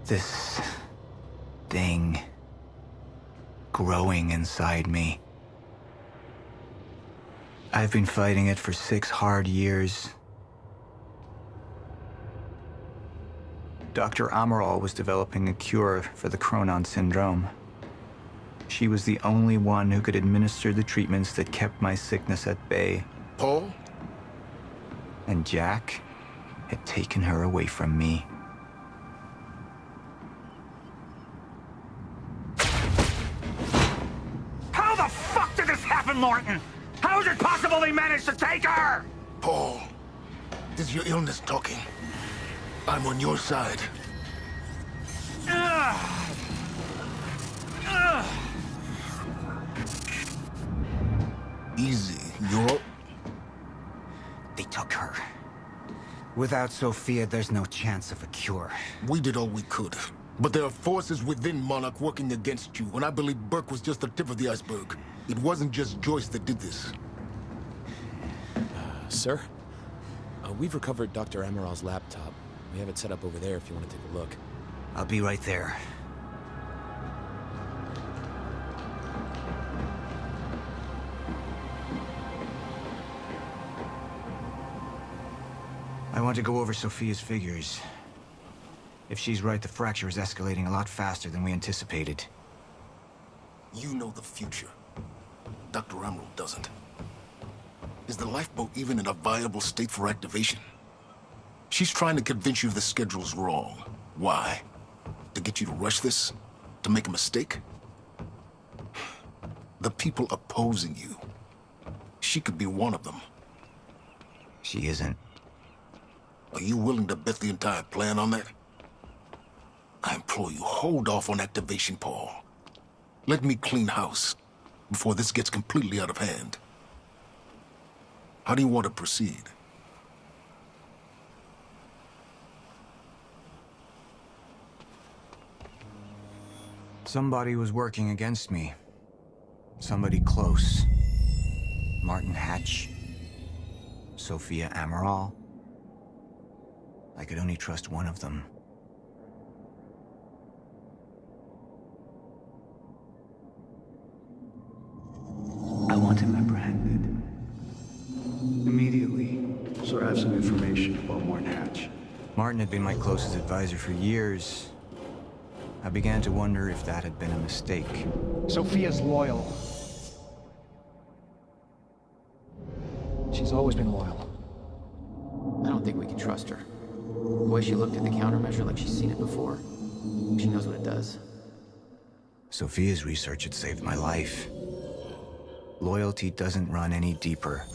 This thing growing inside me. I've been fighting it for 6 hard years. Dr. Amaral was developing a cure for the Chronon syndrome. She was the only one who could administer the treatments that kept my sickness at bay. Paul? And Jack had taken her away from me. How the fuck did this happen, Martin? How is it possible they managed to take her? Paul, this is your illness talking. I'm on your side. Easy, you're up. They took her. Without Sophia, there's no chance of a cure. We did all we could. But there are forces within Monarch working against you, and I believe Burke was just the tip of the iceberg. It wasn't just Joyce that did this. Sir? We've recovered Dr. Amaral's laptop. We have it set up over there if you want to take a look. I'll be right there. I want to go over Sophia's figures. If she's right, the fracture is escalating a lot faster than we anticipated. You know the future. Dr. Amaral doesn't. Is the lifeboat even in a viable state for activation? She's trying to convince you the schedule's wrong. Why? To get you to rush this? To make a mistake? The people opposing you. She could be one of them. She isn't. Are you willing to bet the entire plan on that? I implore you, hold off on activation, Paul. Let me clean house before this gets completely out of hand. How do you want to proceed? Somebody was working against me. Somebody close. Martin Hatch. Sophia Amaral. I could only trust one of them. I want him apprehended. Immediately. So I have some information about Martin Hatch. Martin had been my closest advisor for years. I began to wonder if that had been a mistake. Sophia's loyal. She's always been loyal. I don't think we can trust her. The way she looked at the countermeasure like she's seen it before. She knows what it does. Sophia's research had saved my life. Loyalty doesn't run any deeper.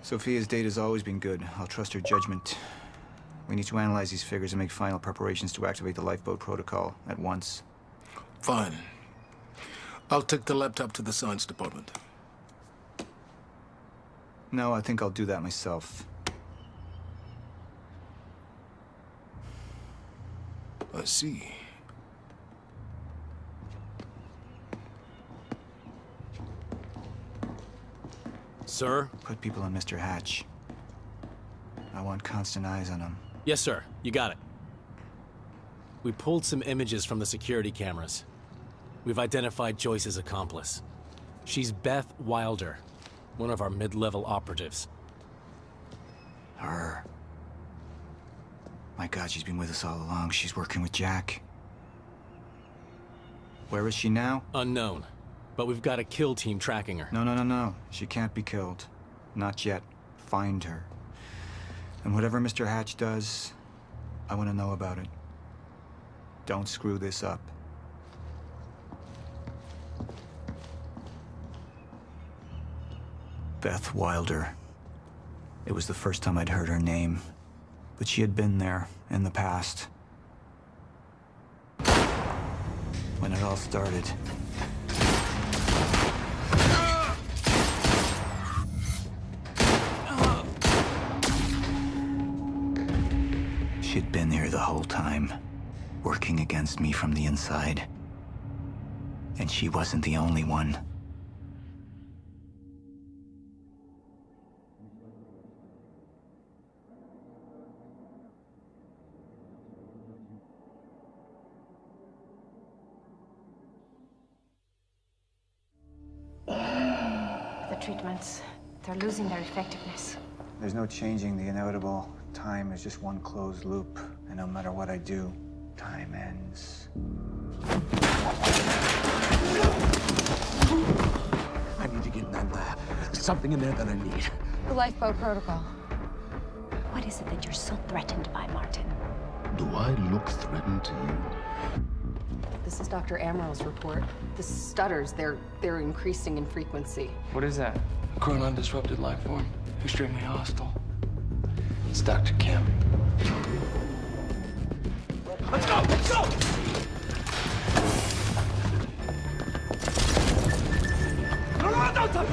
Sophia's data's always been good. I'll trust her judgment. We need to analyze these figures and make final preparations to activate the lifeboat protocol at once. Fine. I'll take the laptop to the science department. No, I think I'll do that myself. I see. Sir? Put people on Mr. Hatch. I want constant eyes on him. Yes, sir. You got it. We pulled some images from the security cameras. We've identified Joyce's accomplice. She's Beth Wilder, one of our mid-level operatives. Her. My God, she's been with us all along. She's working with Jack. Where is she now? Unknown. But we've got a kill team tracking her. No. She can't be killed. Not yet. Find her. And whatever Mr. Hatch does, I want to know about it. Don't screw this up. Beth Wilder. It was the first time I'd heard her name, but she had been there in the past. When it all started. She'd been there the whole time, working against me from the inside. And she wasn't the only one. treatments. They're losing their effectiveness. There's no changing the inevitable. Time is just one closed loop, and no matter what I do, time ends. I need to get in that lab. There's something in there that I need. The lifeboat protocol. What is it that you're so threatened by, Martin? Do I look threatened to you? This is Dr. Amaril's report. The stutters, they're increasing in frequency. What is that? A current undisrupted life form. Extremely hostile. It's Dr. Kim. Let's go! Let's go! No, don't.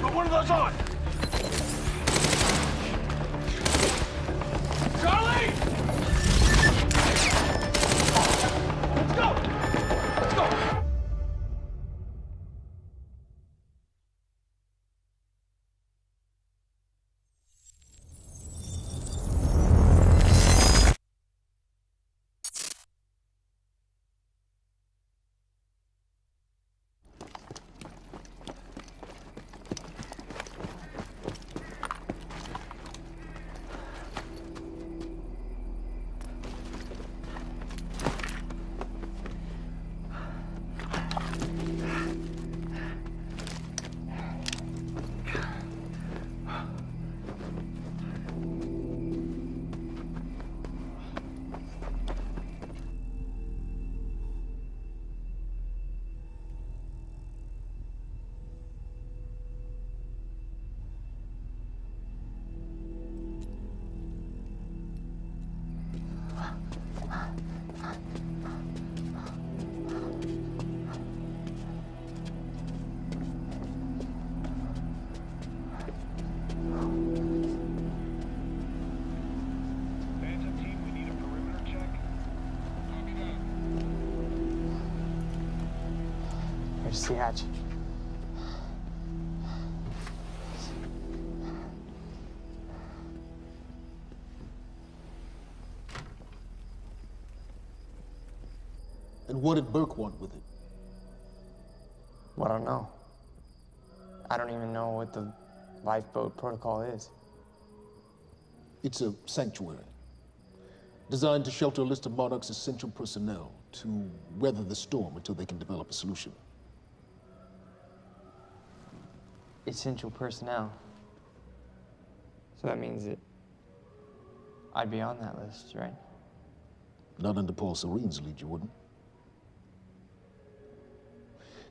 Put one of those on! Charlie! Let's go! Let's go! Here's the hatch. And what did Burke want with it? Well, I don't know. I don't even know what the lifeboat protocol is. It's a sanctuary, designed to shelter a list of Monarch's essential personnel to weather the storm until they can develop a solution. Essential personnel. So that means that I'd be on that list, right? Not under Paul Serene's lead, you wouldn't.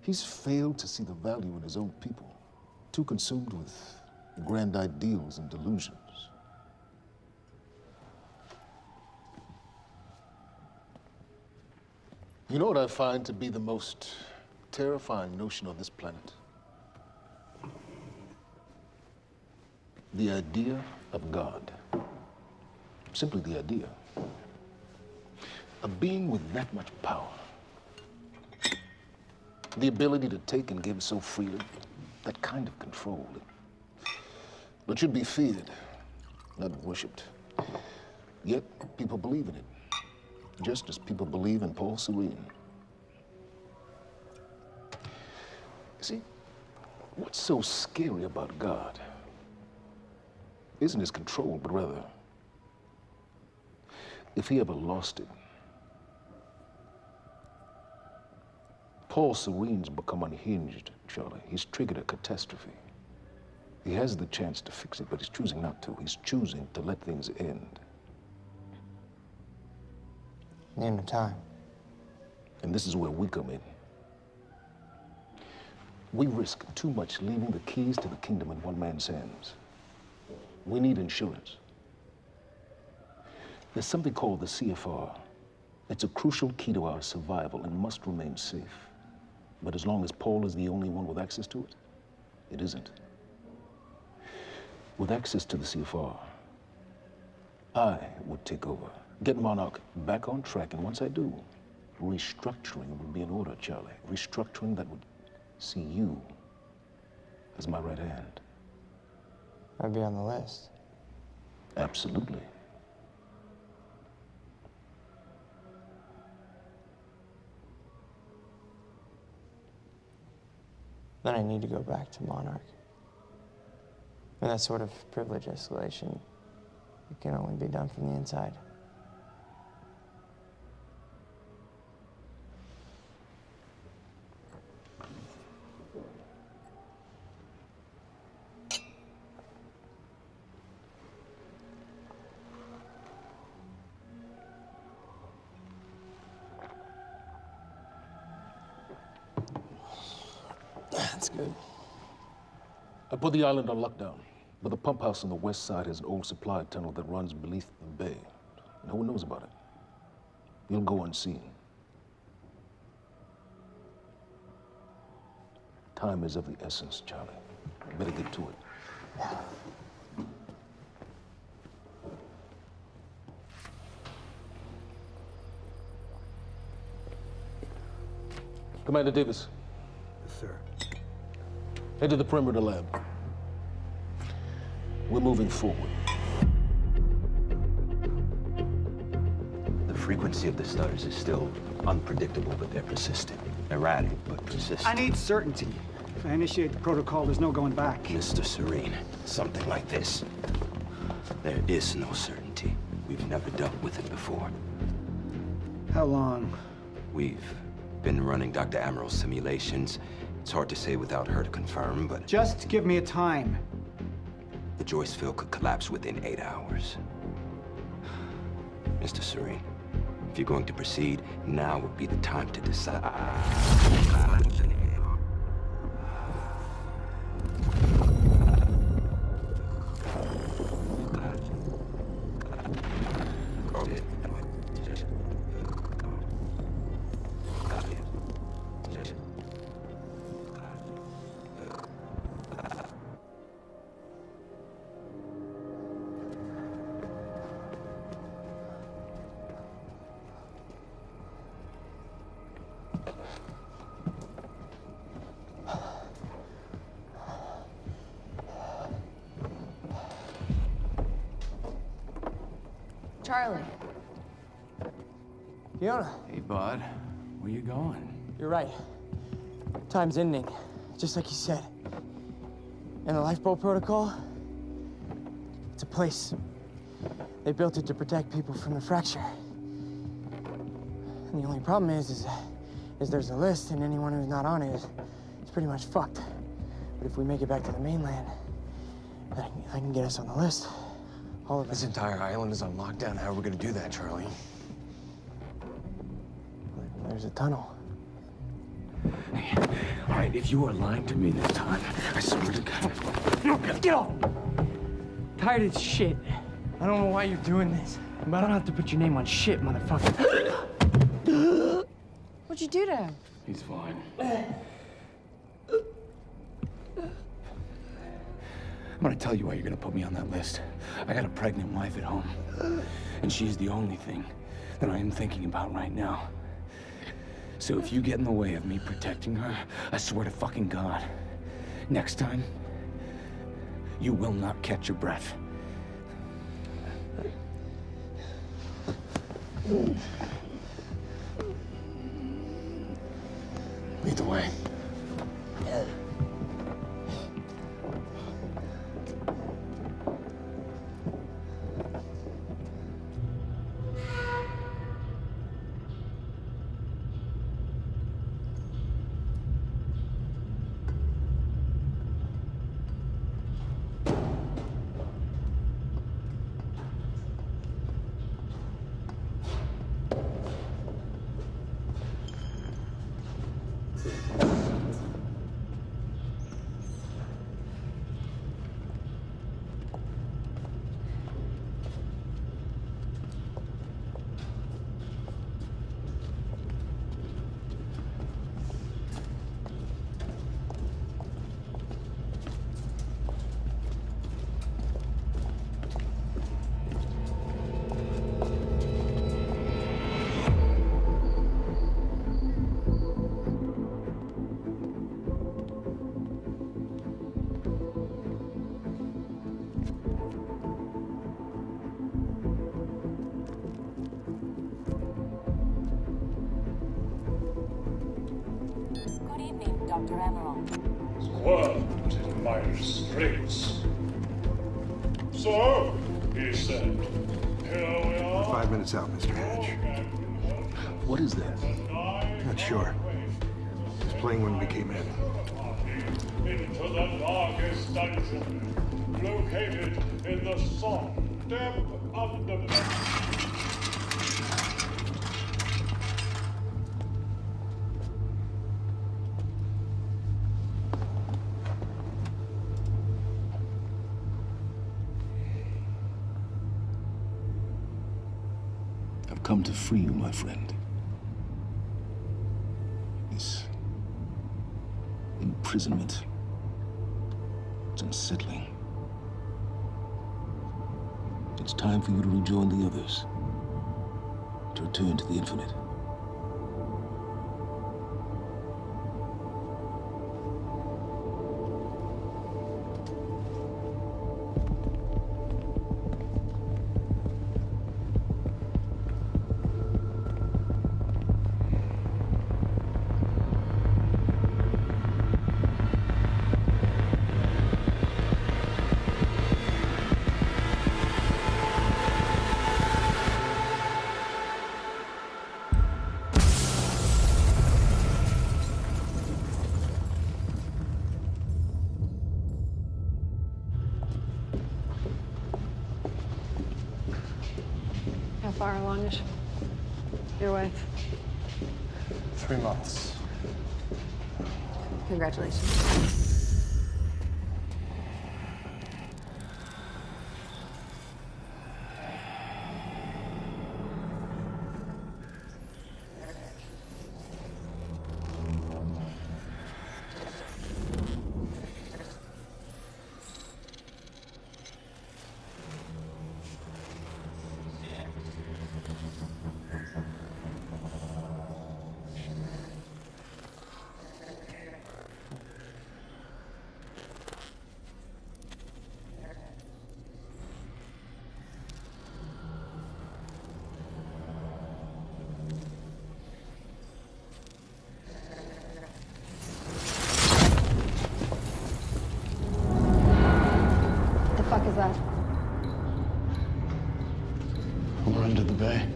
He's failed to see the value in his own people, too consumed with grand ideals and delusions. You know what I find to be the most terrifying notion on this planet? The idea of God. Simply the idea. A being with that much power. The ability to take and give so freely. That kind of control. But should be feared, not worshipped. Yet, people believe in it. Just as people believe in Paul Serene. See, what's so scary about God isn't his control, but rather, if he ever lost it. Paul Serene's become unhinged, Charlie. He's triggered a catastrophe. He has the chance to fix it, but he's choosing not to. He's choosing to let things end. The end of time. And this is where we come in. We risk too much leaving the keys to the kingdom in one man's hands. We need insurance. There's something called the CFR. It's a crucial key to our survival and must remain safe. But as long as Paul is the only one with access to it, it isn't. With access to the CFR, I would take over, get Monarch back on track, and once I do, restructuring would be in order, Charlie. Restructuring that would see you as my right hand. I'd be on the list. Absolutely. Then I need to go back to Monarch. And that sort of privilege escalation, it can only be done from the inside. That's good. I put the island on lockdown, but the pump house on the west side has an old supply tunnel that runs beneath the bay. No one knows about it. You'll go unseen. Time is of the essence, Charlie. Better get to it. Commander Davis. Yes, sir. Head to the perimeter lab. We're moving forward. The frequency of the stutters is still unpredictable, but they're persistent. Erratic, but persistent. I need certainty. If I initiate the protocol, there's no going back. Mr. Serene, something like this. There is no certainty. We've never dealt with it before. How long? We've been running Dr. Amaril's simulations. It's hard to say without her to confirm, but... Just give me a time. The Joyce field could collapse within 8 hours. Mr. Serene, if you're going to proceed, now would be the time to decide. Charlie. Fiona, Hey, bud. Where you going? you're right. Time's ending, just like you said. And the lifeboat protocol, it's a place. They built it to protect people from the fracture. And the only problem is there's a list, and anyone who's not on it is pretty much fucked. But if we make it back to the mainland, I can get us on the list. All of us. This entire island is on lockdown. How are we gonna do that, Charlie? There's a tunnel. Hey, all right, if you are lying to me this time, I swear to God. Get off! Tired of this shit. I don't know why you're doing this, but I don't have to put your name on shit, motherfucker. What'd you do to him? He's fine. I'm gonna tell you why you're gonna put me on that list. I got a pregnant wife at home, and she's the only thing that I am thinking about right now. So if you get in the way of me protecting her, I swear to fucking God, next time, you will not catch your breath. Lead the way. Dr. Amaral. What in my strings? So, he said, here we are. 5 minutes out, Mr. Hatch. What is that? Not sure. It was playing when we came in. Into the darkest dungeon, located in the soft depth of the... I've come to free you, my friend. This imprisonment, it's unsettling. It's time for you to rejoin the others, to return to the infinite. How far along is your wife? 3 months. Congratulations. What is that? We're under the bay.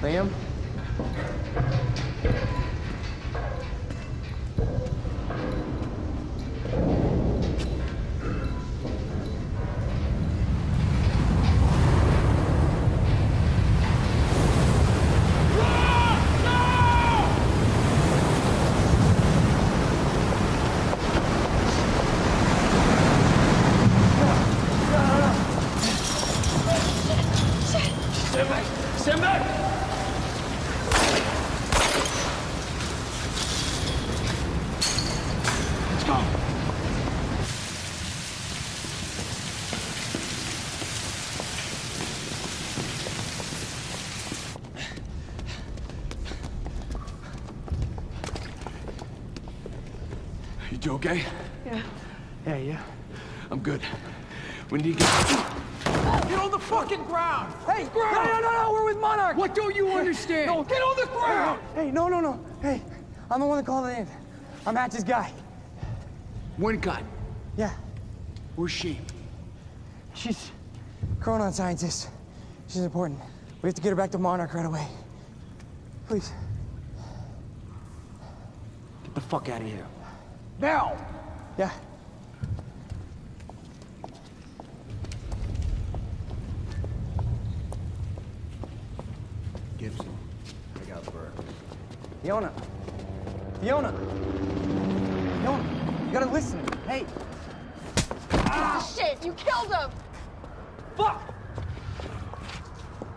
Liam? Stand back! Let's go. You okay? Yeah. Yeah. I'm good. We need to get... Get on the fucking ground! Hey, no, we're with Monarch! What don't you understand? No, get on the ground! Hey, no. Hey, I'm the one that called it in. I'm Hatch's guy. Wincott. Yeah. Where's she? She's a Chronon scientist. She's important. We have to get her back to Monarch right away. Please. Get the fuck out of here. Now! Yeah. Gibson, I got Burke. Fiona, you gotta listen to me. Hey. Shit, you killed him! Fuck!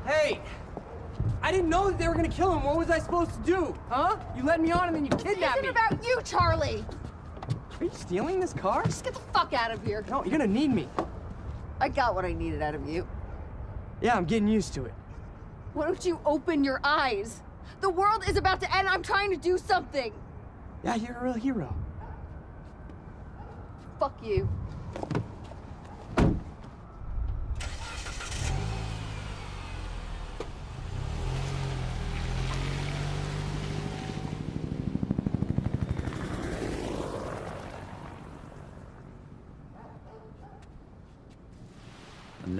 Hey! I didn't know that they were gonna kill him. What was I supposed to do? Huh? You led me on and then you kidnapped me. This isn't about you, Charlie! Are you stealing this car? Just get the fuck out of here. No, you're gonna need me. I got what I needed out of you. Yeah, I'm getting used to it. Why don't you open your eyes? The world is about to end. I'm trying to do something. Yeah, you're a real hero. Fuck you.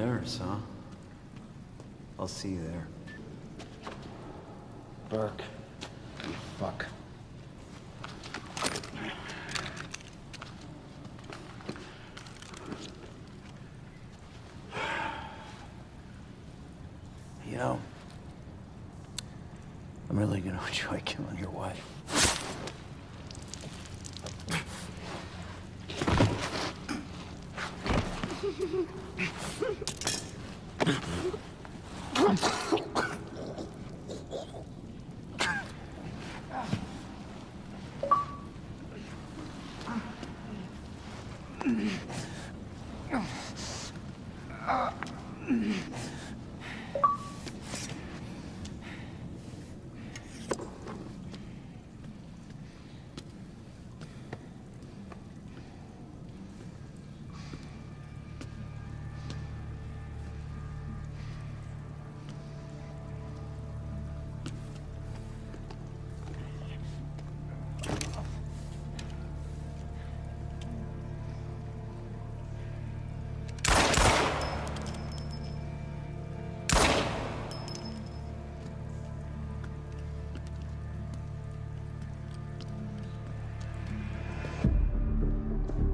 nurse, huh? I'll see you there. Burke, you fuck. You know, I'm really gonna enjoy killing your wife.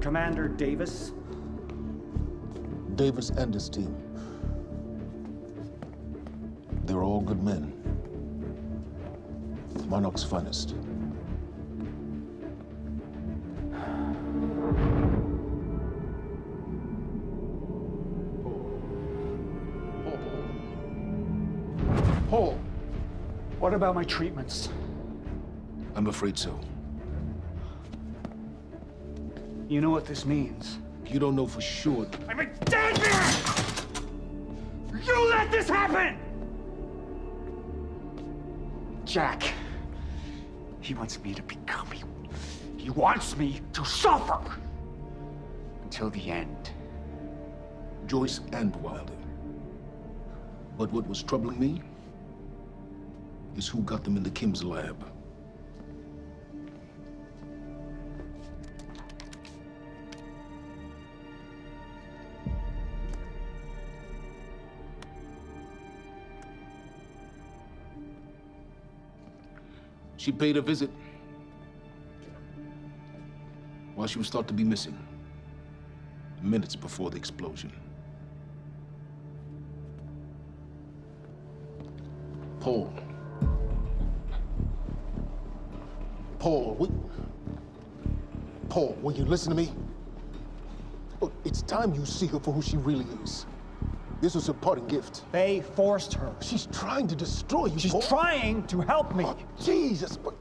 Commander Davis? Davis and his team. They're all good men. Monarch's finest. Paul, what about my treatments? I'm afraid so. You know what this means? You don't know for sure. I'm a dead man! You let this happen! Jack, he wants me to become you. He wants me to suffer until the end. Joyce and Wilder. But what was troubling me is who got them into Kim's lab. She paid a visit while she was thought to be missing, minutes before the explosion. Paul, will you listen to me? Look, it's time you see her for who she really is. This was her parting gift. They forced her. She's trying to destroy you, She's Paul. trying to help me. Oh, Jesus, but...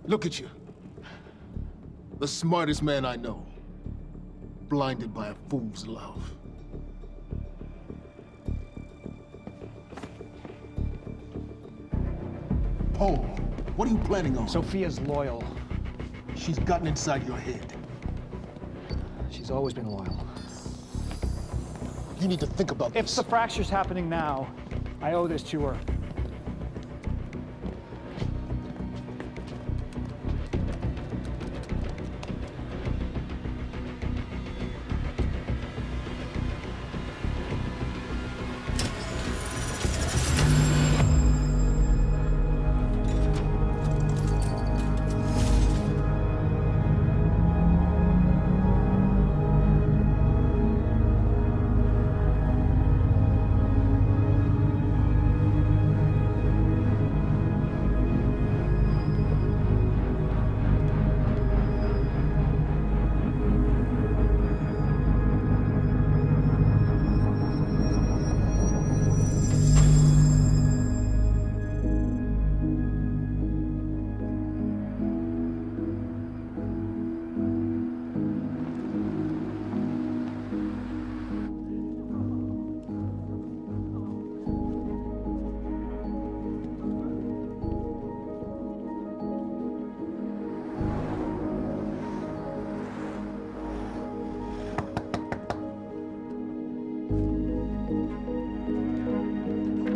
Look at you. The smartest man I know. Blinded by a fool's love. Paul, what are you planning on? Sophia's loyal. She's gotten inside your head. She's always been loyal. You need to think about If this. the fracture's happening now, I owe this to her.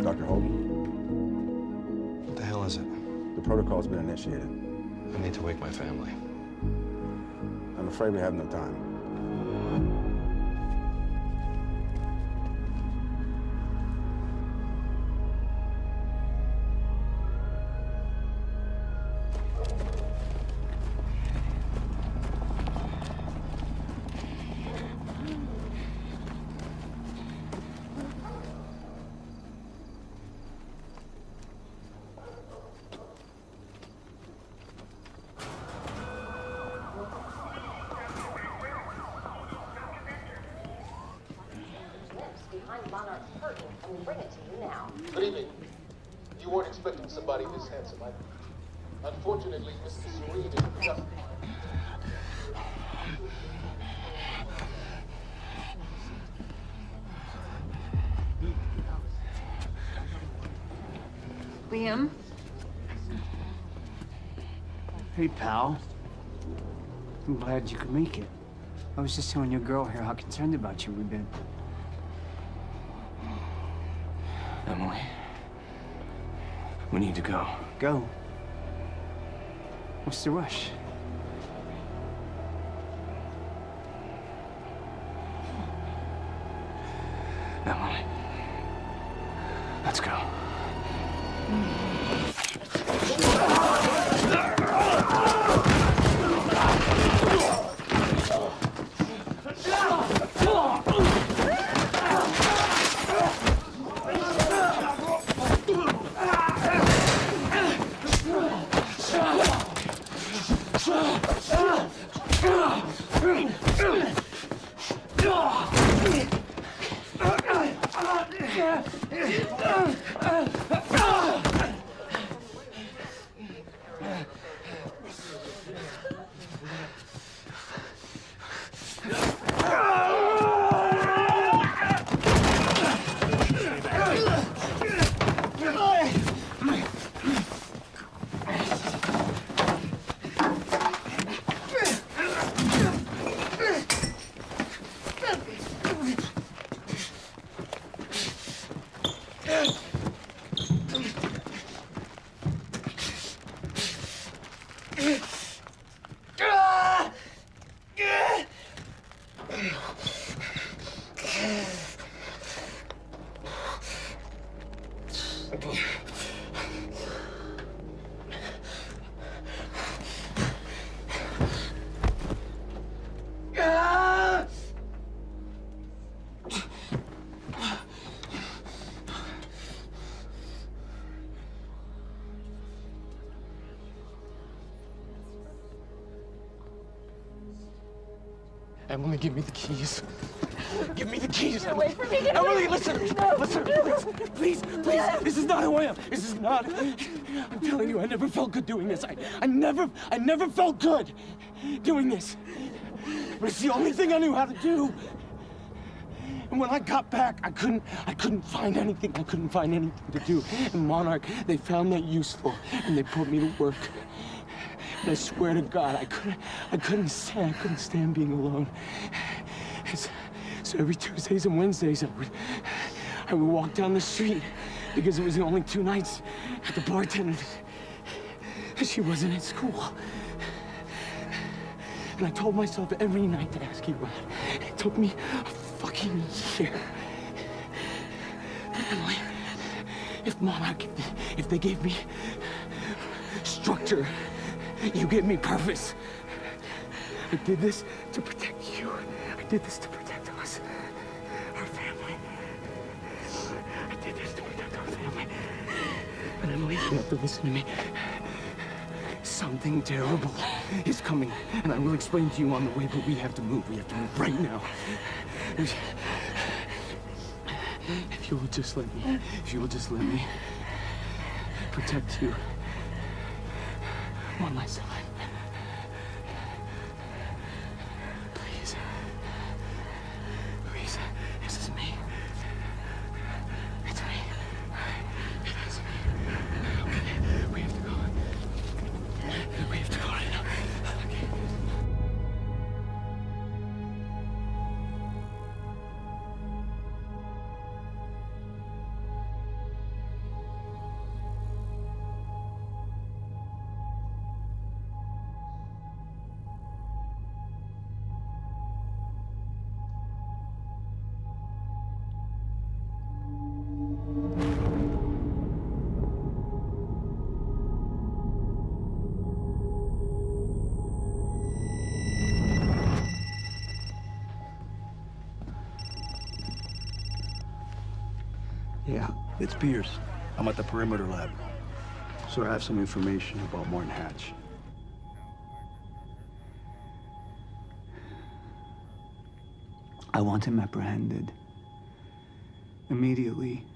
Dr. Hogan? What the hell is it? The protocol's been initiated. I need to wake my family. I'm afraid we have no time. Monarch's curtain and bring it to you now. Good evening. You weren't expecting somebody this handsome, unfortunately, Mr. Serene is just... Liam? Hey, pal. I'm glad you could make it. I was just telling your girl here how concerned about you we've been. Emily, we need to go. Go? What's the rush? Emily, let's go. Emily, give me the keys. Give me the keys, Get Emily. away from me, get Emily, away. listen. No. Listen, please. This is not who I am. This is not. I'm telling you, I never felt good doing this. I never felt good doing this. But it's the only thing I knew how to do. And when I got back, I couldn't find anything. I couldn't find anything to do. And Monarch, they found that useful, and they put me to work. And I swear to God, I couldn't stand being alone. So every Tuesdays and Wednesdays, I would walk down the street because it was the only 2 nights at the bartender. She wasn't at school. And I told myself every night to ask you out. It took me a fucking year. Emily, if Monarch, if they gave me structure, you gave me purpose. I did this to protect you. I did this to protect us, our family. I did this to protect our family. And Emily, you have to listen to me. Something terrible is coming, and I will explain to you on the way, but we have to move. We have to move right now. If you will just let me protect you one last time. Please. Please. This is me. It's me. It is me. Okay. We have to go. We have to go right now. Okay. Yeah, it's Pierce. I'm at the perimeter lab. So I have some information about Martin Hatch. I want him apprehended. Immediately,